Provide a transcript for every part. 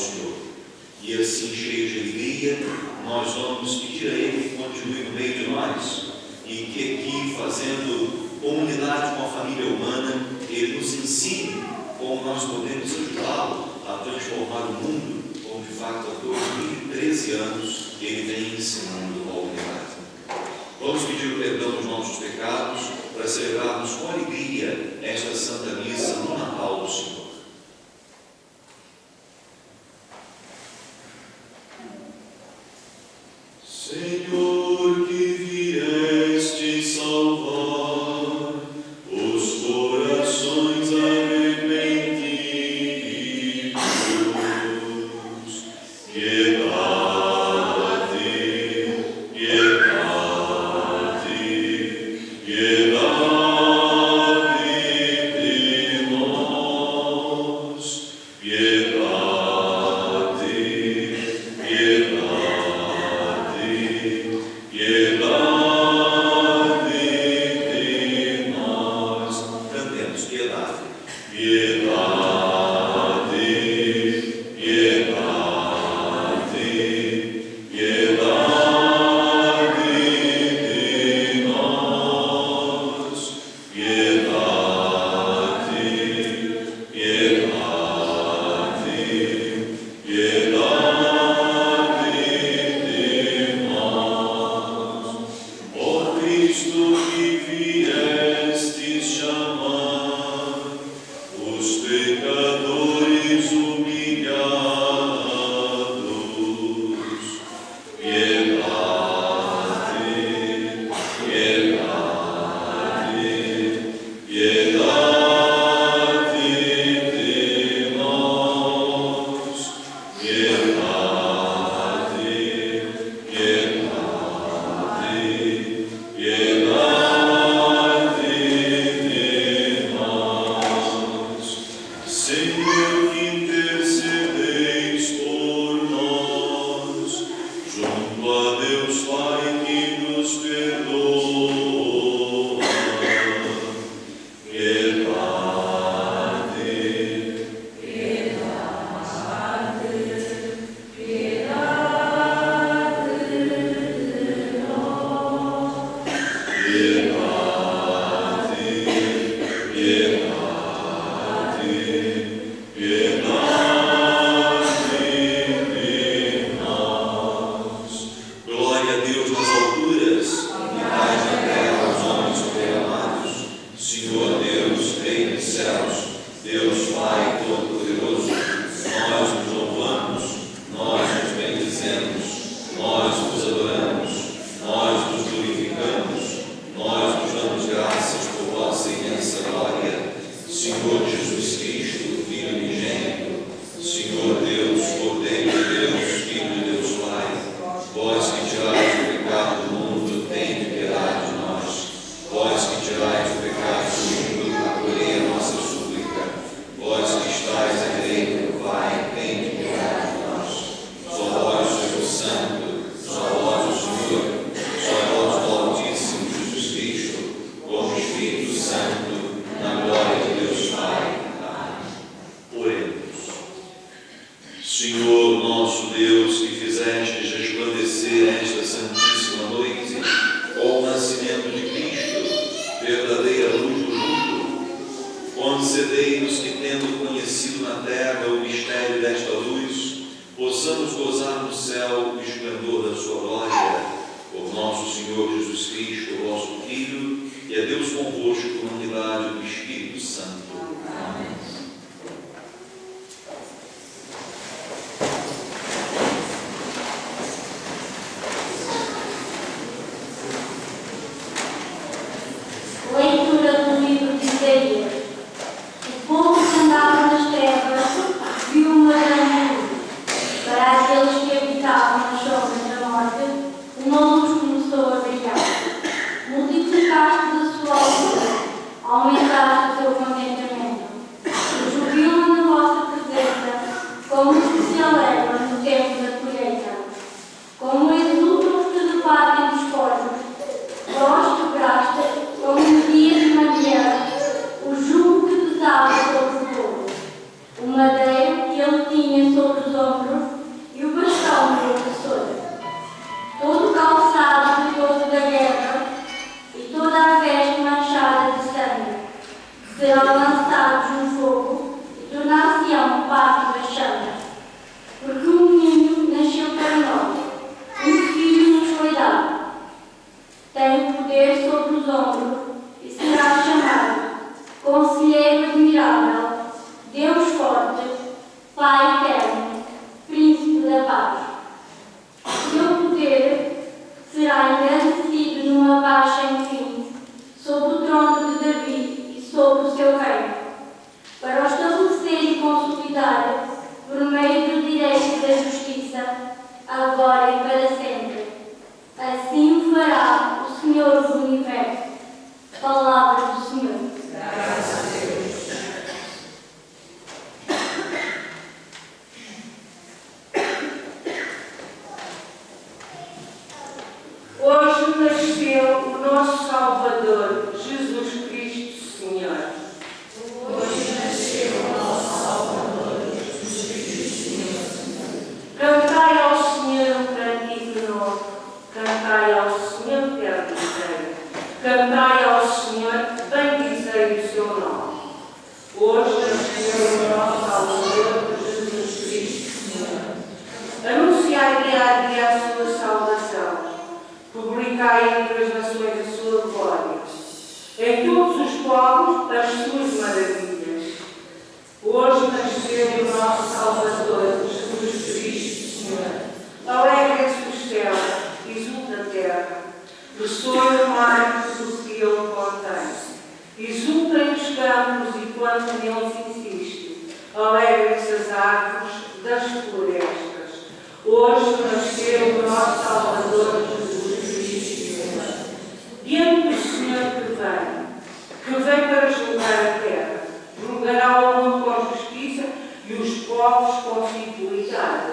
Senhor. E assim, cheios de alegria, nós vamos pedir a Ele que continue no meio de nós e que aqui, fazendo comunidade com a família humana, Ele nos ensine como nós podemos ajudá-lo a transformar o mundo, como de fato há 2013 anos Ele vem ensinando a humanidade. Vamos pedir o perdão dos nossos pecados para celebrarmos com alegria esta Santa Missa no Natal do Senhor. Senhor, que vieste salvar os corações arrependidos, piedade, piedade, piedade de nós, piedade, piedade, piedade de nós. Cantemos piedade, piedade, piedade, piedade de nós, piedade, piedade, piedade de nós. Ó Cristo, que viestes chamar os pecadores humilhados, piedade, piedade, piedade de nós, piedade, piedade, piedade de nós. Senhor, que intercedeis por nós, junto a Deus Pai que nos perdoa, piedade, piedade, piedade, piedade de nós. Glória a Deus nas alturas e paz na terra aos homens bem-amados. Senhor Deus, Rei dos céus, Deus Pai Todo-Poderoso, nós nos louvamos, nós nos bendizemos, nós nos adoramos, nós nos glorificamos, nós nos damos graças por vossa imensa glória. Senhor Jesus Cristo, Filho unigênito, Senhor Deus, Cordeiro de Deus, Filho de Deus Pai, vós que tirais o pecado do mundo, tende piedade de nós. Vós que tirais o pecado do mundo, acolhei a nossa súplica. Vós que estais à direita do Pai, tende piedade de nós. Só vós sois o Santo, só vós o Senhor, só vós o Altíssimo Jesus Cristo, como Espírito Santo, na glória de Deus Pai. Amém. Oremos. a justiça, agora e para sempre. Assim o fará o Senhor do Universo. Palavra do Senhor. Graças a Deus. Hoje nasceu o nosso Salvador, Jesus Cristo, Senhor. Hoje nasceu o nosso Salvador, Jesus Cristo, Senhor. Cantai ao Senhor um cântico novo. Cantai ao Senhor, bendizei. Cantai ao Senhor, bendizei o seu nome. Hoje nasceu o nosso Salvador, Jesus Cristo, Senhor. Anunciai dia a dia a sua salvação. Publicai entre as nações a sua glória. Em todos os povos as suas maravilhas. Hoje nasceu o nosso Salvador, Jesus Cristo, Senhor. Alegrem-se os céus, exulta a terra. Ressoa o mar do que ele contém. Exultem os campos e quanto neles insiste. Alegrem-se as árvores das florestas. Hoje nasceu o nosso Salvador, Jesus Cristo, Senhor. Diante do Senhor que vem para julgar a terra, julgará o mundo com justiça e os povos com fidelidade.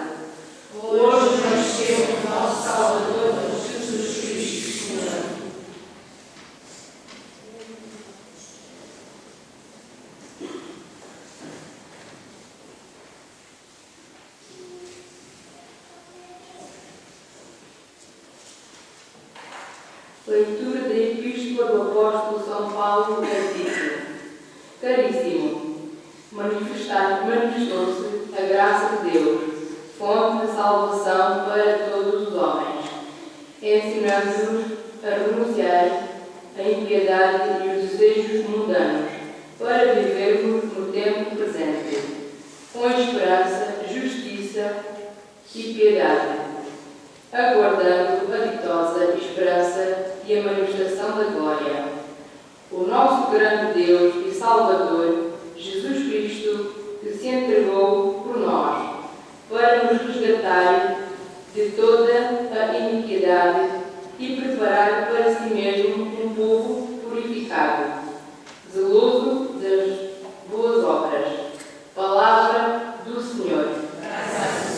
Hoje nasceu o nosso Salvador, Jesus Cristo, Senhor. Leitura da Epístola do Apóstolo São Paulo, capítulo. Caríssimo, manifestou-se a graça de Deus, fonte de salvação para todos os homens, ensinando-nos a renunciar à impiedade e os desejos mundanos, para vivermos no tempo presente, com esperança, justiça e piedade, aguardando a ditosa esperança e a manifestação da glória. O nosso grande Deus e Salvador, Jesus Cristo, que se entregou por nós, para nos resgatar de toda a iniquidade e preparar para si mesmo um povo purificado, zeloso das boas obras. Palavra do Senhor. Graças a Deus.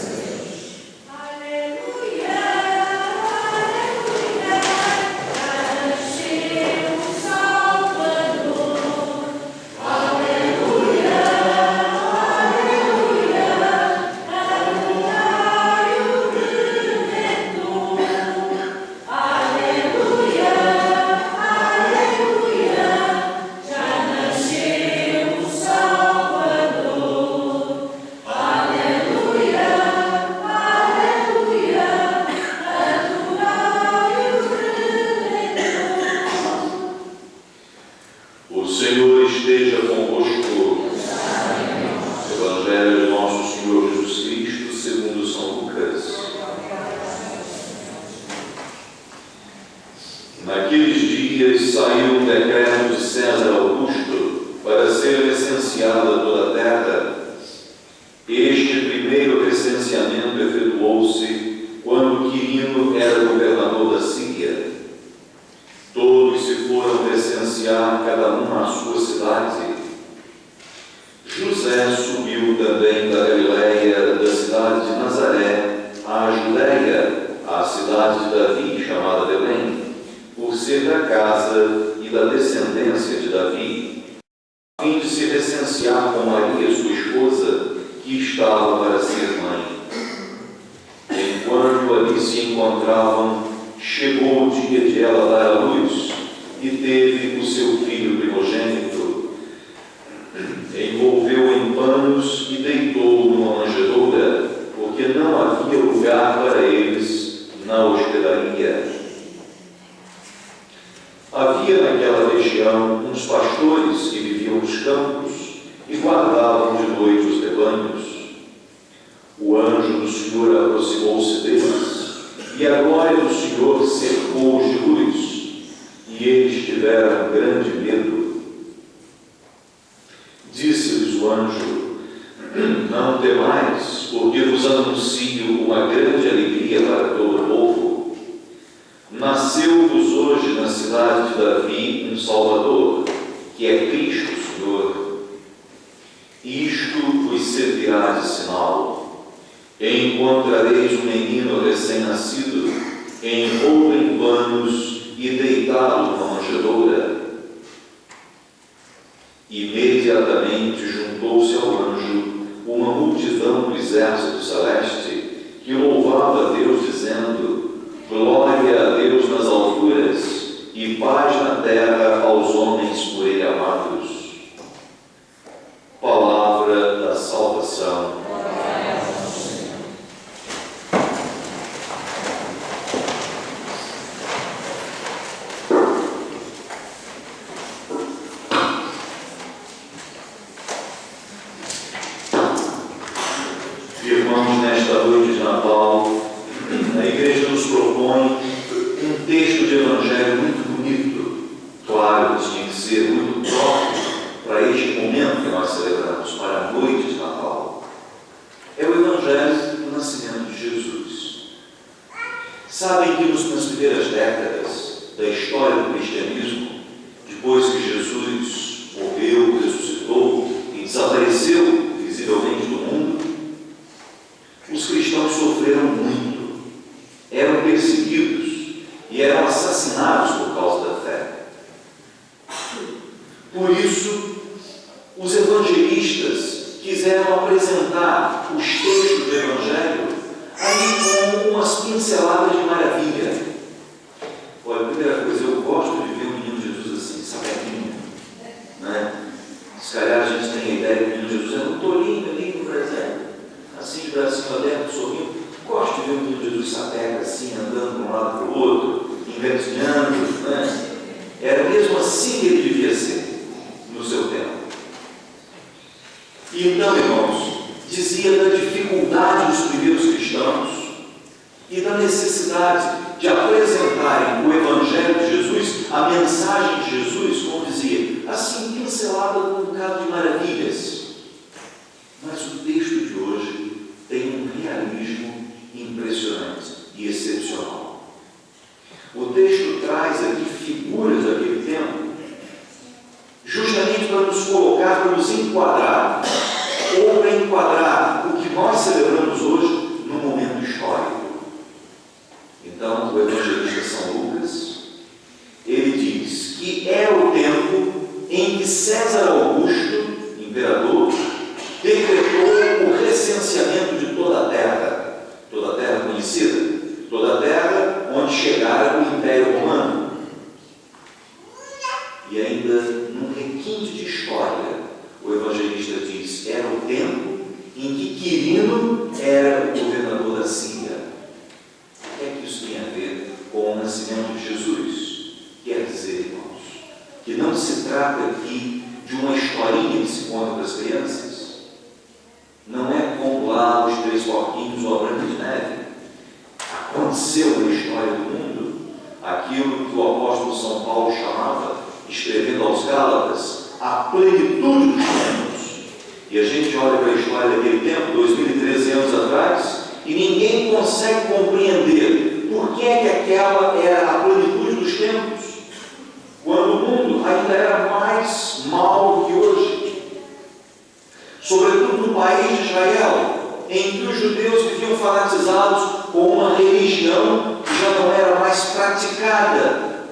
Naqueles dias saiu um decreto de César Augusto para ser licenciada toda a terra. Este primeiro recenseamento efetuou-se quando Quirino era governador da Síria. Todos se foram recensear, cada um à sua cidade. José subiu também da Galiléia, da cidade de Nazaré, à Judéia, à cidade de Davi, chamada Belém, por ser da casa e da descendência de Davi, a fim de se recensear com Maria, sua esposa, que estava para ser mãe. Enquanto ali se encontravam, chegou o dia de ela dar à luz e teve o seu filho primogênito. Envolveu em panos e deitou-o numa manjedoura, porque não havia lugar para eles na hospedaria. Havia naquela região uns pastores que viviam nos campos e guardavam de noite os rebanhos. O anjo do Senhor aproximou-se deles, e a glória do Senhor cercou-os de luz, e eles tiveram grande medo. Disse-lhes o anjo: não temais, porque vos anuncio uma grande alegria para todo o povo. Nasceu-vos hoje na cidade de Davi um Salvador, que é Cristo o Senhor. Isto vos servirá de sinal. Encontrareis um menino recém-nascido, envolto em panos e deitado numa manjedoura. Imediatamente juntou-se ao anjo uma multidão do exército celeste que louvava a Deus, dizendo: Glória a Deus nas alturas e paz na terra aos homens por ele amados. Palavra da salvação. Irmãos, nesta noite de Natal, a Igreja nos propõe um texto de Evangelho muito bonito, claro, que tinha que ser muito próprio para este momento que nós celebramos, para a noite de Natal. É o Evangelho do nascimento de Jesus. Sabem que nas primeiras décadas da história do cristianismo, depois que Jesus morreu, ressuscitou e desapareceu visivelmente do mundo, os cristãos sofreram muito, eram perseguidos e eram assassinados por causa da fé. Por isso, os evangelistas quiseram apresentar os textos do Evangelho aí como umas pinceladas de maravilha. Olha, a primeira coisa, eu gosto de ver o menino Jesus assim, sapequinho, né? Se calhar a gente tem a ideia que o menino Jesus é um tolinho ali no presente, assim de bracinho aberto, sorrindo. Gosto de ver o menino Jesus sapeca assim, andando de um lado para o outro, engatinhando, né? Era mesmo assim que ele devia ser no seu tempo. E então, irmãos, dizia da dificuldade dos primeiros cristãos e da necessidade de apresentarem o Evangelho de Jesus, a mensagem de Jesus, como dizia, assim pincelada com um bocado de maravilhas. Mas o texto de hoje tem um realismo impressionante e excepcional. O texto traz aqui figuras daquele tempo, justamente para nos colocar, para nos enquadrar, ou para enquadrar o que nós celebramos hoje no momento histórico. Então, o evangelista São Lucas, ele diz que é o tempo em que César Augusto, imperador, decretou o recenseamento de toda a terra conhecida, toda a terra onde chegara o Império Romano. E ainda, num requinte de história, o evangelista diz: era o tempo em que Quirino era o governador da Síria. O que é que isso tem a ver com o nascimento de Jesus? Quer dizer, irmãos, que não se trata aqui de uma historinha que se conta para as crianças. Não é como lá os Três Porquinhos ou a Branca de Neve. Aconteceu na história do mundo aquilo que o apóstolo São Paulo chamava, escrevendo aos Gálatas, a plenitude dos tempos. E a gente olha para a história daquele tempo, 2013 anos atrás, e ninguém consegue compreender por que é que aquela era a plenitude dos tempos, quando o mundo ainda era mais mau do que hoje. Sobretudo no país de Israel, em que os judeus viviam fanatizados com uma religião que já não era mais praticada,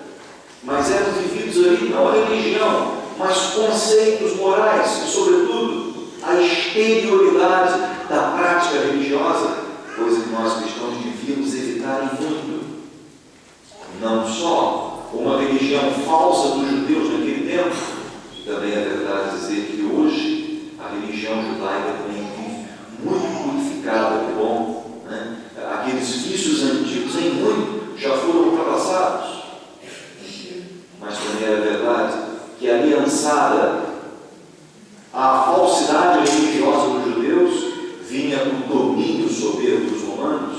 mas eram vividos ali não a religião, mas conceitos morais e, sobretudo, a exterioridade da prática religiosa, coisa que nós cristãos devíamos evitar em muito. Não só uma religião falsa dos judeus naquele tempo, também é verdade dizer que hoje a religião judaica também vive muito purificada, que bom, né? Aqueles vícios antigos em muito já foram ultrapassados. Mas também é verdade que aliançada à falsidade religiosa dos judeus vinha o domínio soberbo dos romanos.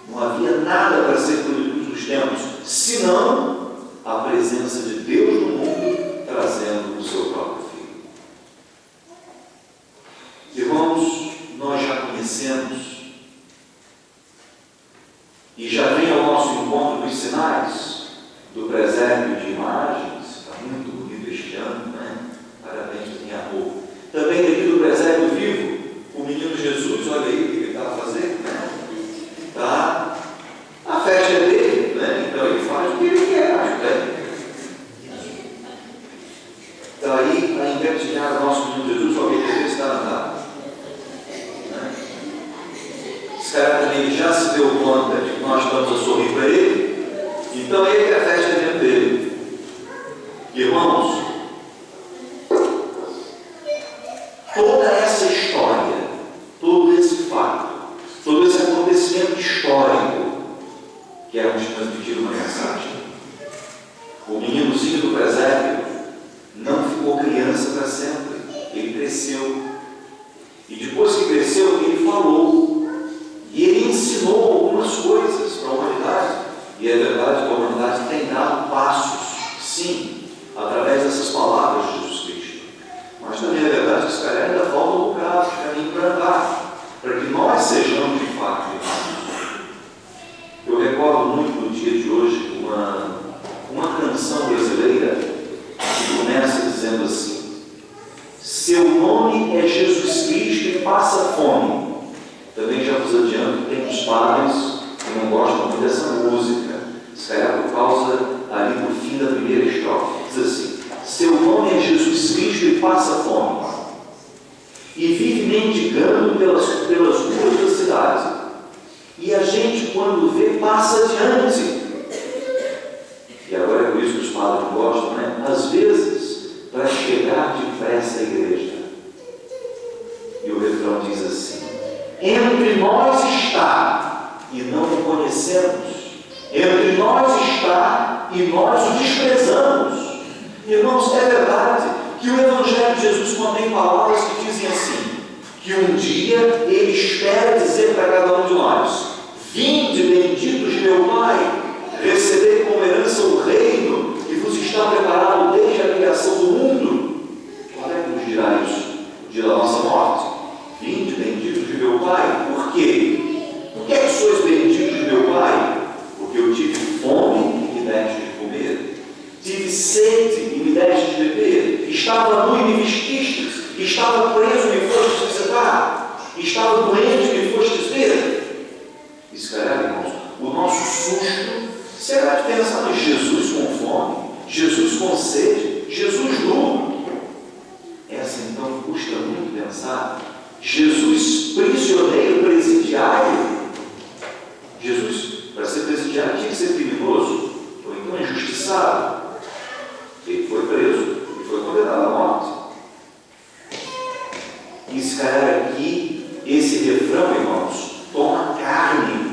Não havia nada para ser plenitude dos tempos, senão a presença de Deus no mundo, trazendo o seu próprio Filho. Irmãos, nós já conhecemos conhecemos. E já vem ao nosso encontro dos sinais do presépio de imagens. Está muito bonito este ano, né? Parabéns, minha amor. Também aqui do presépio vivo, o menino Jesus, olha aí o que ele está fazendo, né? Tá. A festa é dele, né? Então ele faz o que ele quer, né? Então aí, para engatilhar o nosso menino Jesus, alguém que está andando. Esse cara também já se deu conta de que nós estamos a sorrir para ele, então ele quer a festa dentro dele. Irmãos, toda essa história, todo esse fato, todo esse acontecimento histórico, queremos transmitir uma mensagem. O meninozinho do presépio não ficou criança para sempre, ele cresceu. E depois que cresceu, ele falou. E ele ensinou algumas coisas para a humanidade. E é verdade que a humanidade tem dado passos, sim, através dessas palavras de Jesus Cristo. Mas também é verdade que esse cara ainda falta um bocado de caminho para andar, para que nós sejamos de fato irmãos. Eu recordo muito no dia de hoje uma canção brasileira que começa dizendo assim: seu nome é Jesus Cristo e passa fome. Também já vos adianto que tem uns padres que não gostam muito dessa música. Isso é por causa ali do fim da primeira estrofe. Diz assim: seu nome é Jesus Cristo e passa fome, e vive mendigando pelas ruas da cidade. E a gente, quando vê, passa adiante. E agora é por isso que os padres não gostam, né? Às vezes, para chegar depressa à igreja. E o refrão diz assim: entre nós está e não o conhecemos. Entre nós está e nós o desprezamos. Irmãos, é verdade que o Evangelho de Jesus contém palavras que dizem assim, que um dia ele espera dizer para cada um de nós: vinde, benditos de meu Pai, recebei como herança o reino que vos está preparado desde a criação do mundo. Quando é que nos dirá isso? O dia da nossa morte. Vinde, benditos de meu Pai. Por quê? Por que é que sois benditos de meu Pai? Porque eu tive fome e me deste de comer, tive sede e me deste de beber, estava nu e me vestistes, estava preso e me fostes visitar, estava doente e me fostes ver. Isso, cara, irmãos, o nosso susto será de pensar em Jesus com fome, Jesus com sede, Jesus nu. Essa então custa muito pensar. Jesus prisioneiro, presidiário. Jesus, para ser presidiário, tinha que ser criminoso, ou então injustiçado. Ele foi preso e foi condenado à morte. E esse cara aqui, esse refrão, irmãos, toma carne.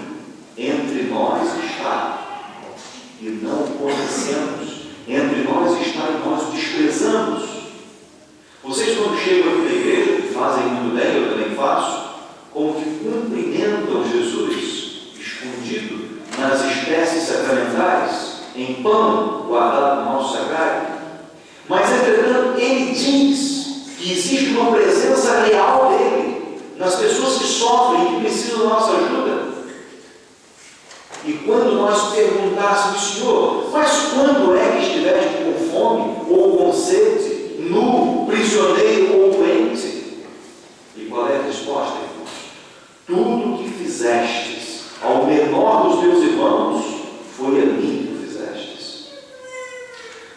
Entre nós está e não o conhecemos. Entre nós está e nós o desprezamos. Vocês, quando chegam aqui na igreja, fazem muito bem, eu também faço, como que cumprimentam Jesus, escondido nas espécies sacramentais, em pão guardado no nosso sacrário. Mas, entretanto, ele diz que existe uma presença real dele nas pessoas que sofrem e que precisam da nossa ajuda. E quando nós perguntássemos: Senhor, mas quando é que estiveste com fome ou com sede, nu, prisioneiro ou doente? E qual é a resposta, irmãos? Tudo que fizestes ao menor dos teus irmãos, foi a mim que fizestes.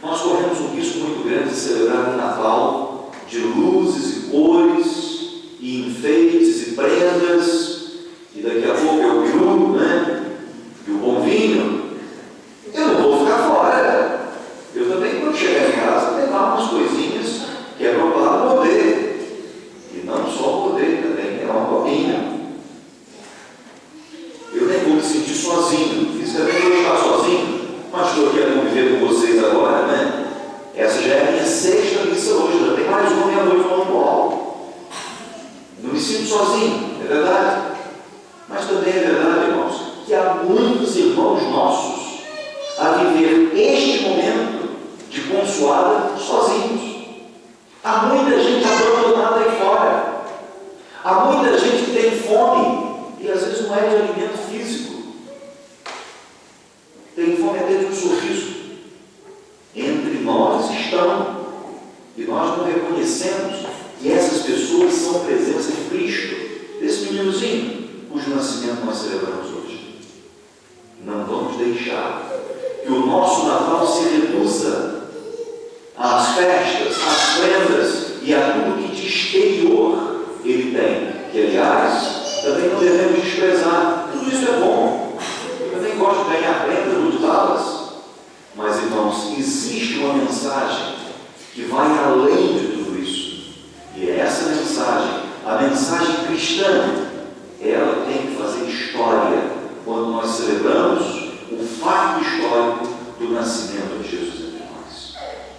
Nós corremos um risco muito grande de celebrar o Natal de luzes e cores, e enfeites e prendas, e daqui a pouco é o peru, né? E o bom vinho. Eu não vou ficar fora. Eu também, quando chegar em casa, levar umas coisinhas que é para poder. E não só poder, também é uma copinha. Eu nem vou me sentir sozinho. Fisicamente eu vou estar sozinho, mas estou aqui a conviver com vocês agora, né? Essa já é a minha sexta missa hoje, já tem mais uma meia-noite no Paulo. Não me sinto sozinho, é verdade. Mas também é verdade, irmãos, que há muitos irmãos nossos a viver este momento de consoada sozinhos. Há muita gente abandonada aí fora. Há muita gente que tem fome alimento físico. Tem fome até de um sorriso. Entre nós estão. E nós não reconhecemos que essas pessoas são a presença de Cristo, desse meninozinho, cujo nascimento nós celebramos hoje. Não vamos deixar que o nosso Natal se reduza às festas, às prendas e a tudo que de exterior ele tem, que aliás também não devemos desprezar. Tudo isso é bom. Eu também gosto de ganhar prenda no Dallas. Mas, irmãos, existe uma mensagem que vai além de tudo isso. E é essa mensagem, a mensagem cristã, ela tem que fazer história quando nós celebramos o fato histórico do nascimento de Jesus entre nós.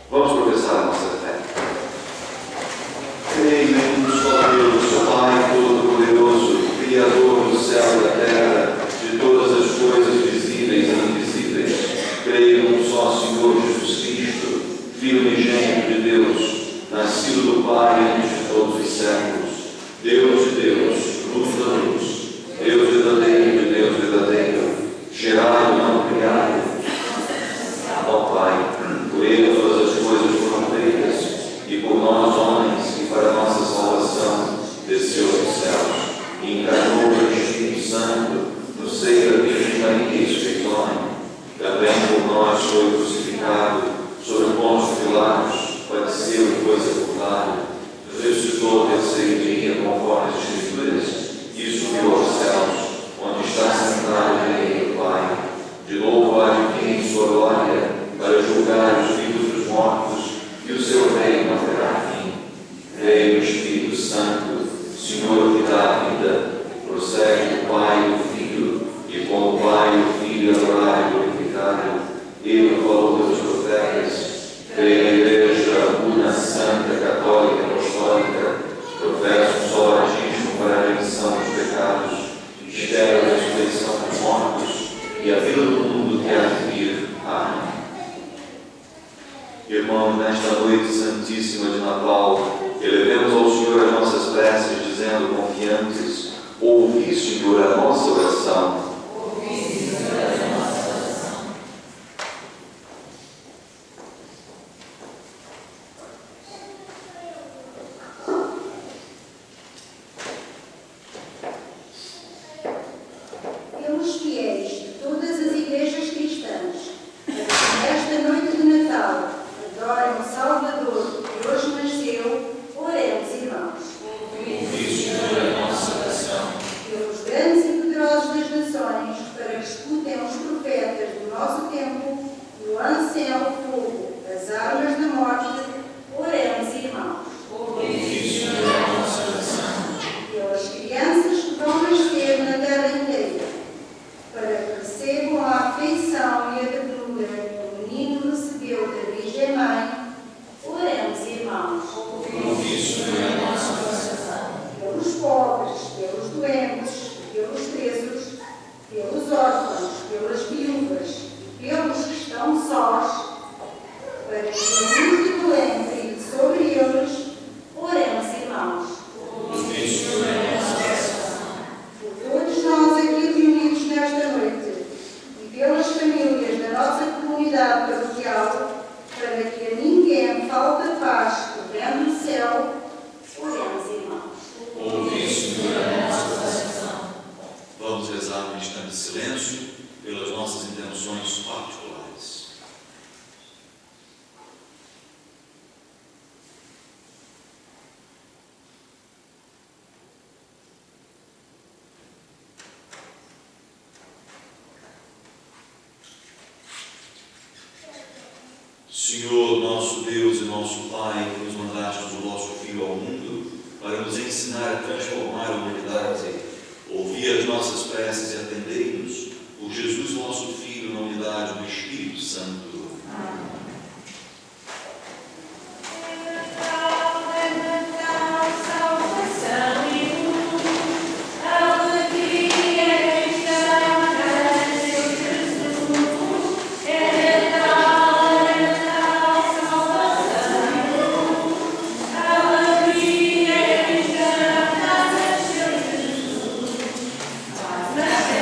Vamos professar a nossa fé. Creio em um só Deus, Pai Todo-Poderoso, Criador do céu e da terra, de todas as coisas visíveis e invisíveis. Creio num só Senhor Jesus Cristo, Filho unigênito de Deus, nascido do Pai antes de todos os séculos, Deus de Deus, luz da luz, Deus verdadeiro de Deus verdadeiro, gerado, não criado, ao Pai. Por Ele todas as coisas foram feitas, e por nós, homens, e para a nossa salvação, desceu dos céus, e encarnou o Espírito Santo, no seio da Virgem Maria, e se fez homem. Também por nós foi crucificado, sobre Pôncio Pilatos, padeceu e foi sepultado, ressuscitou ao terceiro dia, conforme as Escrituras, e subiu aos céus, onde está sentado à direita do Pai. De novo há de vir em sua glória, para julgar os vivos dos mortos, e o seu reino não terá fim. Creio no Espírito Santo, Senhor que dá a vida, procede do Pai e do Filho, e com o Pai e o Filho adorado e glorificado, ele falou pelos profetas. Creio na Igreja una, santa, católica, apostólica, professo um só batismo para a remissão dos pecados, espero a ressurreição dos mortos e a vida do mundo que há de vir. Amém. Irmãos, nesta noite santíssima de Natal, elevemos ao Senhor as nossas preces, dizendo confiantes: ouvi, Senhor, a nossa oração. Pelos fiéis de todas as igrejas cristãs, nesta noite de Natal, adorem o Salvador que hoje nasceu, oremos, irmãos. Pelos grandes e poderosos das nações, para que escutem os profetas do nosso tempo, e lancem ao fogo as armas da morte, oremos, irmãos. Pelas crianças que vão nascer na terra inteira, para que recebam a afeição e a ternura que o menino recebeu da Virgem Mãe, oremos, irmãos. Pelos pobres, pelos doentes, pelos presos, pelos órfãos, pelas viúvas e pelos que estão sós, para que a luz de Belém brilhe sobre eles, oremos, irmãos. Por todos nós aqui reunidos nesta noite e pelas famílias da nossa comunidade paroquial, para que a ninguém falte a paz que vem do céu, oremos, irmãos. Vamos rezar um instante de silêncio pelas nossas intenções particulares. Senhor, nosso Deus e nosso Pai, que nos mandastes o vosso Filho ao mundo para nos ensinar a transformar a humanidade, ouvi as nossas preces e atendei-nos, por Jesus, nosso Filho, na unidade do Espírito Santo. Amém. Amen.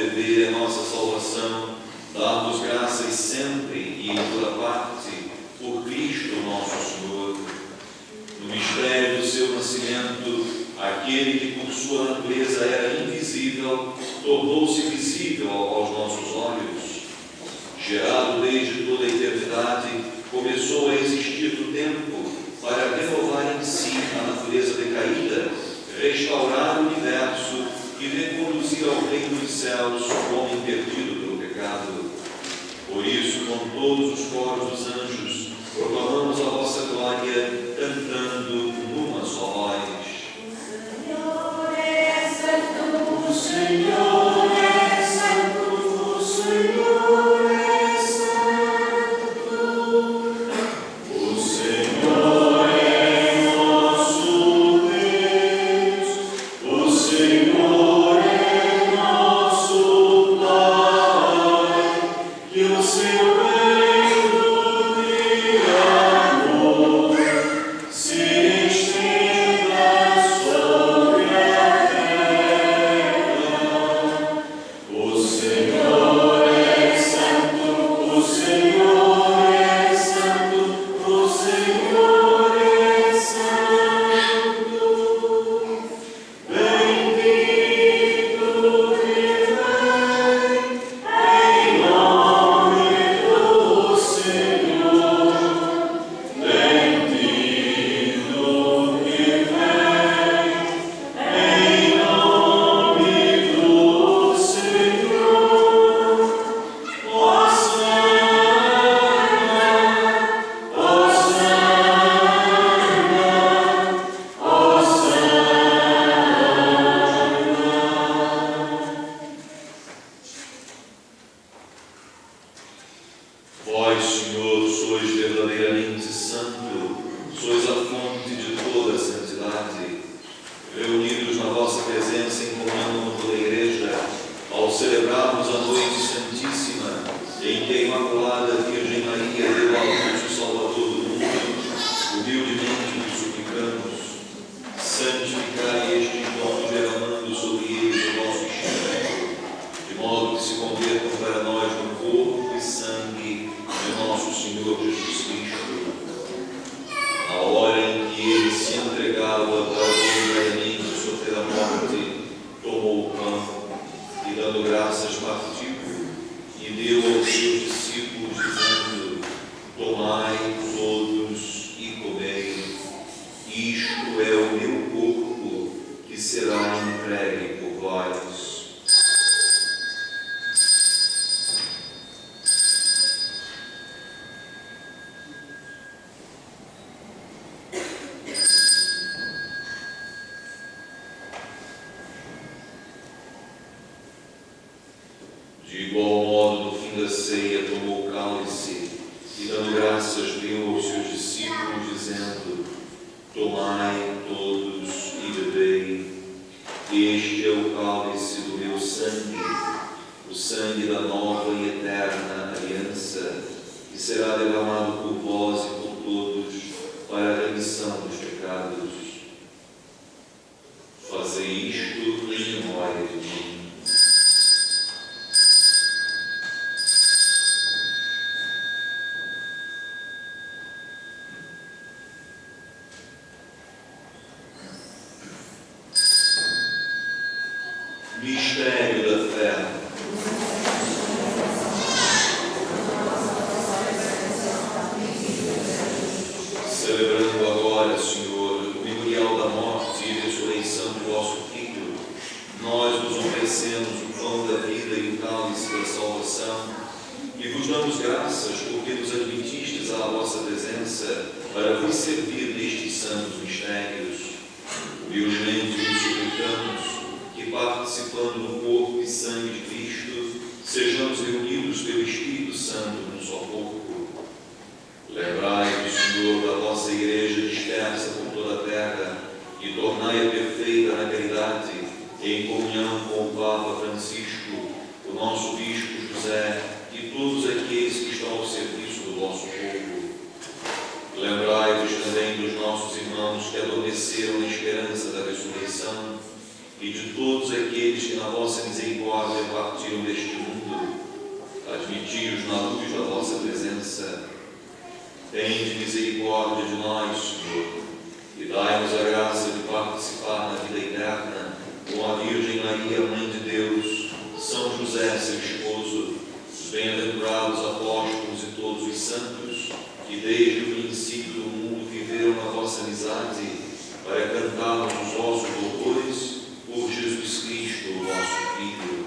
dever, a nossa salvação, dar-vos graças sempre e em toda parte, por Cristo nosso Senhor. No mistério do seu nascimento, aquele que por sua natureza era invisível, tornou-se visível aos nossos olhos. Gerado desde toda a eternidade, começou a existir no tempo para renovar em si a natureza decaída, restaurar o universo e reconduzir ao reino dos céus o homem perdido pelo pecado. Por isso, com todos os coros dos anjos, proclamamos a vossa glória, cantando numa só voz. Senhor é santo, o Senhor é santo, o Senhor é santo. O Senhor é nosso Deus, o Senhor é nosso Pai, e o seu reino de amor se estenda sobre a terra. O Senhor é santo, o Senhor é santo, o Senhor é santo. Bendito que vem em nome do Senhor. Bendito que vem em nome do Senhor. Hosana, Hosana, Hosana. Vós, Senhor, sois verdadeiramente santo, sois a fonte de toda a santidade. Reunidos na vossa presença em comunhão com toda a Igreja, ao celebrarmos a noite santíssima, em que a Imaculada Virgem Maria deu à luz o Salvador do mundo, humildemente vos suplicamos, santificai estes dons derramando sobre eles o vosso Espírito, de modo que se convertam para nós no corpo e sangue de nosso Senhor Jesus Cristo. Na hora em que ele se entregava para voluntariamente sofrer a morte, tomou o pão e, dando graças, partiu e deu aos seus discípulos, dizendo: tomai todos e comei, isto é o meu corpo que será entregue por vós. De igual modo, no fim da ceia, tomou o cálice e, dando graças, deu aos seus discípulos, dizendo: tomai todos e bebei, este é o cálice do meu sangue, o sangue da nova e eterna aliança, que será derramado por vós e por todos para a remissão dos pecados. Fazei isto em memória de mim. Mistério da fé. Celebrando agora, Senhor, o memorial da morte e ressurreição do vosso Filho, nós vos oferecemos o pão da vida e o cálice da salvação e vos damos graças porque nos admitistes à vossa presença para vos servir nestes santos mistérios. Humildemente vos suplicamos que, participando do corpo e sangue de Cristo, sejamos reunidos pelo Espírito Santo num só corpo. Lembrai-vos, Senhor, da vossa Igreja dispersa por toda a terra e tornai-a perfeita na caridade, em comunhão com o Papa Francisco, o nosso Bispo José e todos aqueles que estão ao serviço do vosso povo. Lembrai-vos também dos nossos irmãos que adormeceram na esperança da ressurreição e de todos aqueles que na vossa misericórdia misericórdia partiram deste mundo, admiti-os na luz da vossa presença. Tende misericórdia de nós, Senhor, e dai-nos a graça de participar na vida eterna com a Virgem Maria, Mãe de Deus, São José, seu esposo, os bem-aventurados apóstolos e todos os santos, que desde o princípio do mundo viveram na vossa amizade, para cantarmos os vossos louvores por Jesus Cristo, vosso Filho.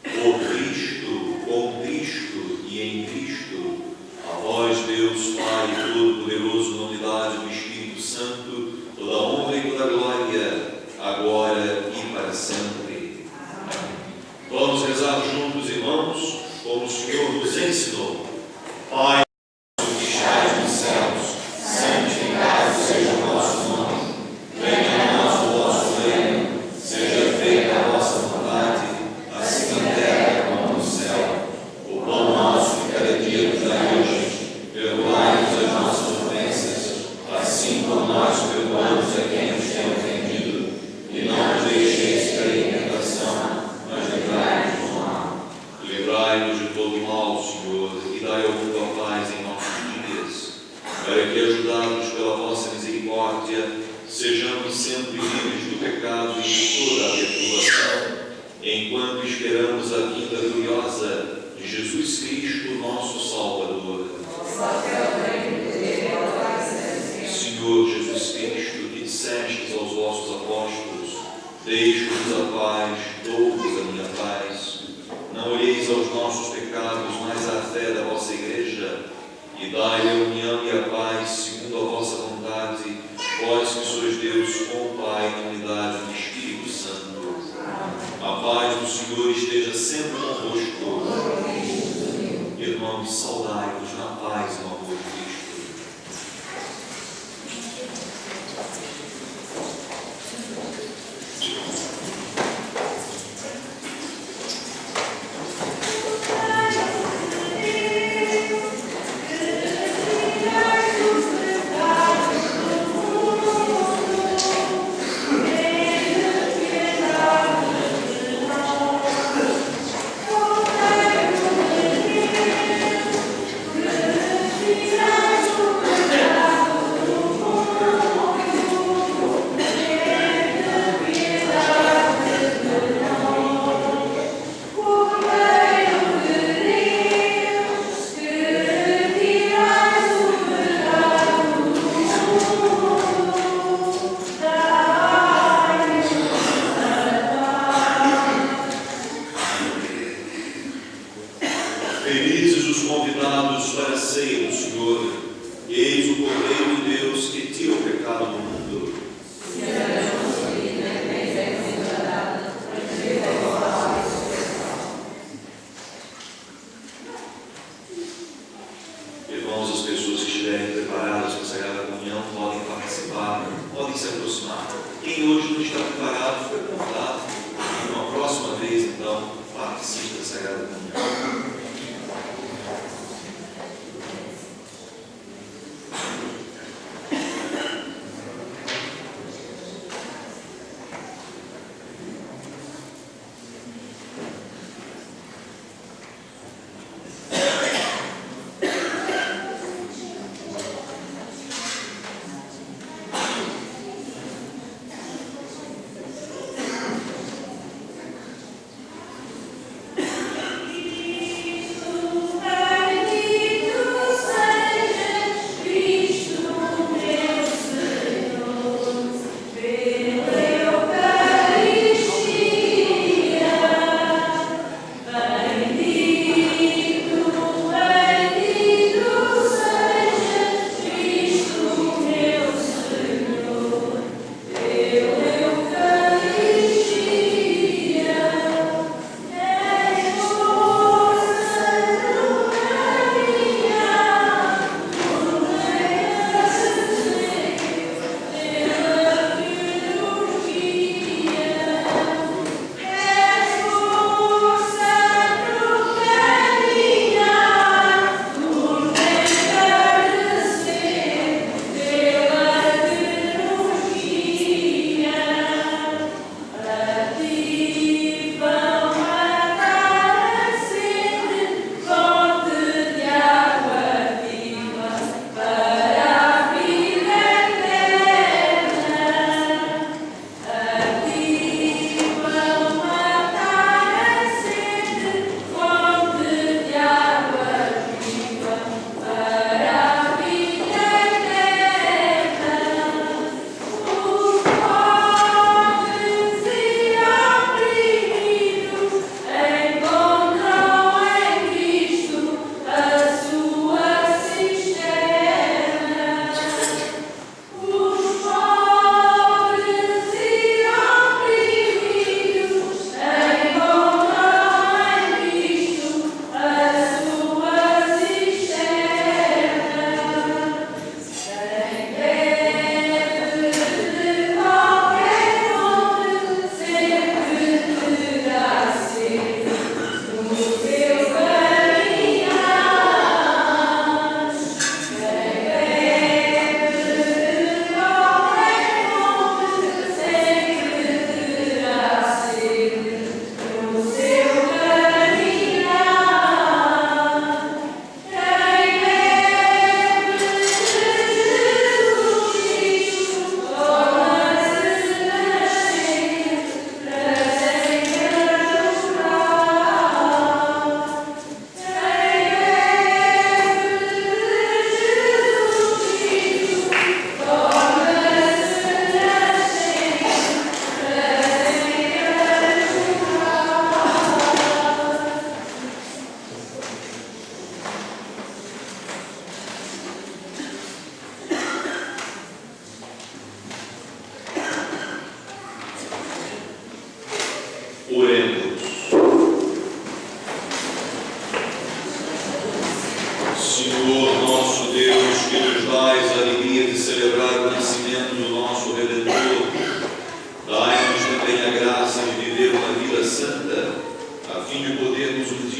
Por Cristo, com Cristo e em Cristo, a vós, Deus Pai Todo-Poderoso, na unidade do Espírito Santo, toda a honra e toda a glória, agora e para sempre. Vamos rezar juntos, irmãos, como o Senhor nos ensinou. Pai nosso que estais nos céus, santificado seja o vosso nome. Venha a nós o vosso reino. Seja feita a vossa vontade, assim na terra como no céu. O pão nosso de cada dia nos dai hoje. Perdoai-nos as nossas ofensas, assim como nós perdoamos a quem nos tem ofendido. E não nos deixeis cair em tentação, mas livrai-nos do mal. Livrai-nos de todo mal, Senhor, e dai alguma paz em nossos dias, para que, ajudados pela vossa misericórdia, sejamos sempre livres do pecado e de toda a perturbação, enquanto esperamos a vinda gloriosa de Jesus Cristo, nosso Salvador. Senhor Jesus Cristo, que dissestes aos vossos apóstolos: deixo-vos a paz, dou-vos a minha paz. Não olheis aos nossos pecados, mas à fé da vossa Igreja, e dai-lhe a união e a paz segundo a vossa vontade, vós que sois Deus com o Pai na unidade do Espírito Santo. A paz do Senhor esteja sempre convosco. Irmãos, saudai-vos na paz e no amor de Cristo. Felizes os convidados para a ceia do Senhor. Eis o Cordeiro de Deus que tira o pecado do mundo. Irmãos, as pessoas que estiverem preparadas para a Sagrada Comunhão podem participar, podem se aproximar. Quem hoje não está preparado, foi convidado. Uma próxima vez, então, participe da Sagrada Comunhão.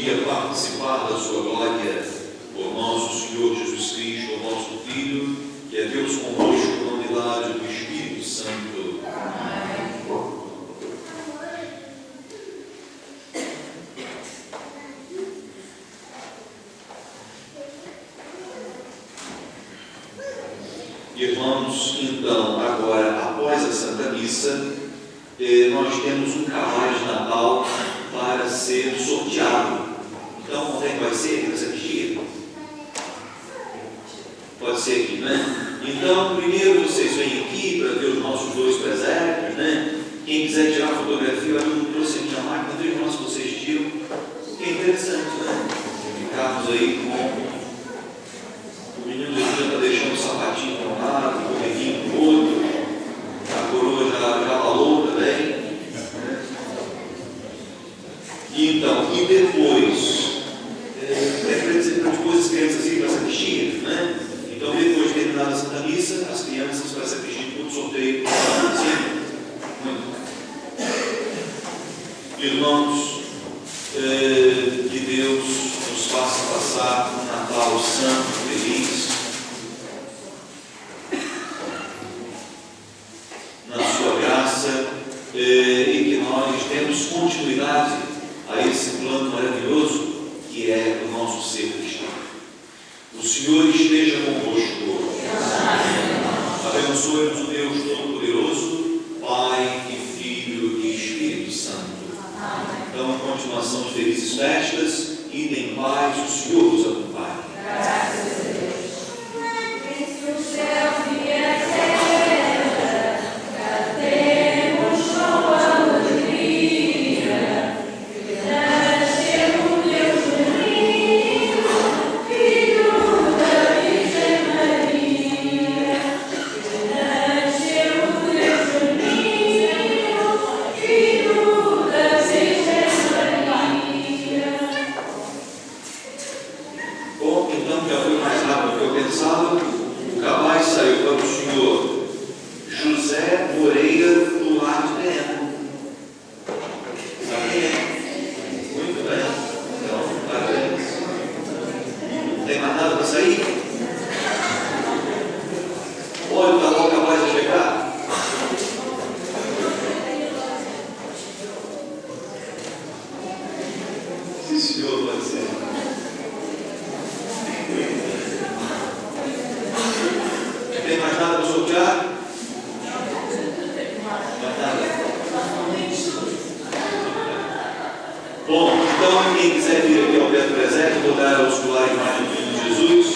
dia participar da sua glória por nosso Senhor Jesus Cristo, o nosso Filho, que é Deus conosco na unidade do Espírito Santo. Amém. Irmãos, então, agora, após a Santa Missa, nós temos um cabaz de Natal para ser sorteado. Então, onde é que vai ser? Aqui na sacristia? Pode ser aqui, né? Então, primeiro vocês vêm aqui para ver os nossos dois presépios, né? Quem quiser tirar fotografia, eu não trouxe a minha máquina, veja nós que vocês tiram. Que é interessante, né? Ficarmos aí com o menino do dia está deixando o sapatinho para um lado, o correguinho para o outro, a coroa já falou também. Então, e depois, para depois as crianças irem para a sacristia, né? Então, depois de terminada a Santa Missa, as crianças para a sacristia, todo sorteio. Sim? Muito. Irmãos, que Deus nos faça passar um Natal santo, feliz, na sua graça, e que nós demos continuidade a esse plano maravilhoso que é o nosso ser cristão. O Senhor esteja convosco. Abençoe-nos o Deus Todo-Poderoso, Pai e Filho e Espírito Santo. Então, em continuação de felizes festas, idem em paz, o Senhor vos acompanhe. Graças a Deus. Vence o céu e a terra, cantemos com alegria, nasceu o Deus menino, filho da Virgem Maria. Nasceu o Deus menino, filho da Virgem Maria. Bom, então já foi mais rápido do que eu pensava. O cabaz saiu para o senhor José Moreira do Lar de Terra. Sabe quem é? Muito bem. Então, parabéns. Não tem mais nada para sair? Olha, está bom, o cabaz a chegar. Sim, senhor, pode ser. Tem mais nada para sortear? Mais nada? Bom, então quem quiser vir aqui ao pé do presépio, vou dar aos colares mais do Filho de Jesus.